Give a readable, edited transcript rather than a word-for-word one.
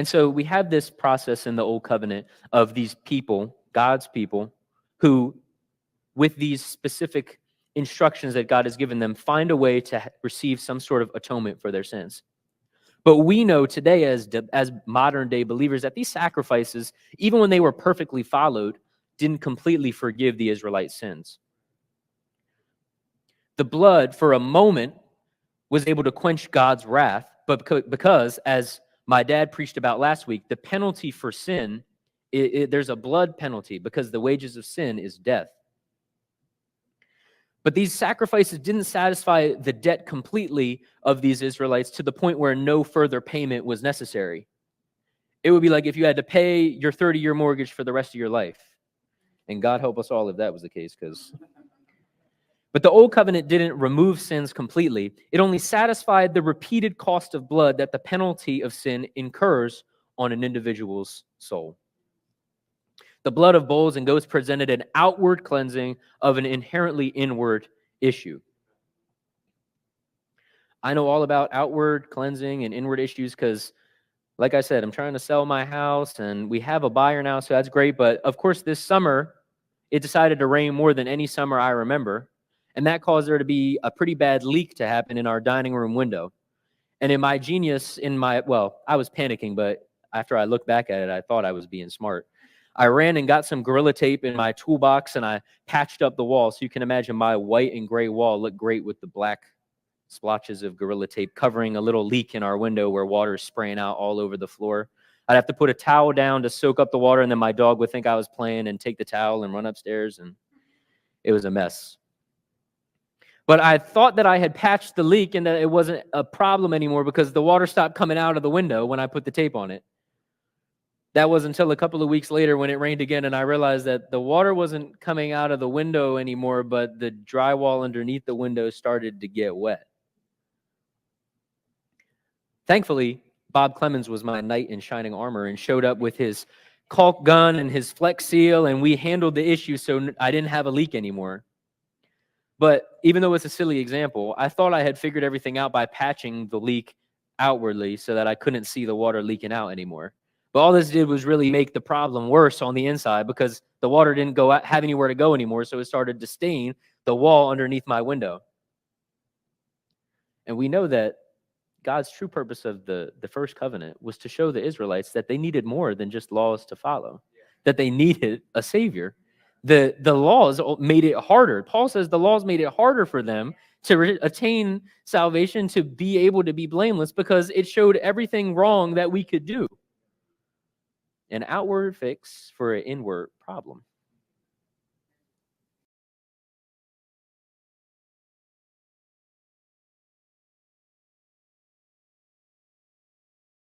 And so we have this process in the Old Covenant of these people, God's people, who, with these specific instructions that God has given them, find a way to receive some sort of atonement for their sins. But we know today as modern day believers that these sacrifices, even when they were perfectly followed, didn't completely forgive the Israelites' sins. The blood, for a moment, was able to quench God's wrath, but because, as my dad preached about last week, the penalty for sin, there's a blood penalty because the wages of sin is death. But these sacrifices didn't satisfy the debt completely of these Israelites to the point where no further payment was necessary. It would be like if you had to pay your 30-year mortgage for the rest of your life. And God help us all if that was the case, But the Old Covenant didn't remove sins completely. It only satisfied the repeated cost of blood that the penalty of sin incurs on an individual's soul. The blood of bulls and goats presented an outward cleansing of an inherently inward issue. I know all about outward cleansing and inward issues because, like I said, I'm trying to sell my house and we have a buyer now, so that's great. But of course, this summer, it decided to rain more than any summer I remember. And that caused there to be a pretty bad leak to happen in our dining room window. And in my genius, I was panicking, but after I looked back at it, I thought I was being smart. I ran and got some Gorilla Tape in my toolbox, and I patched up the wall. So you can imagine my white and gray wall looked great with the black splotches of Gorilla Tape covering a little leak in our window where water is spraying out all over the floor. I'd have to put a towel down to soak up the water, and then my dog would think I was playing and take the towel and run upstairs, and it was a mess. But I thought that I had patched the leak and that it wasn't a problem anymore because the water stopped coming out of the window when I put the tape on it. That was until a couple of weeks later when it rained again, and I realized that the water wasn't coming out of the window anymore, but the drywall underneath the window started to get wet. Thankfully, Bob Clemens was my knight in shining armor and showed up with his caulk gun and his Flex Seal, and we handled the issue so I didn't have a leak anymore. But even though it's a silly example, I thought I had figured everything out by patching the leak outwardly so that I couldn't see the water leaking out anymore. But all this did was really make the problem worse on the inside because the water didn't have anywhere to go anymore, so it started to stain the wall underneath my window. And we know that God's true purpose of the first covenant was to show the Israelites that they needed more than just laws to follow, that they needed a savior. The laws made it harder. Paul says the laws made it harder for them to attain salvation, to be able to be blameless, because it showed everything wrong that we could do. An outward fix for an inward problem.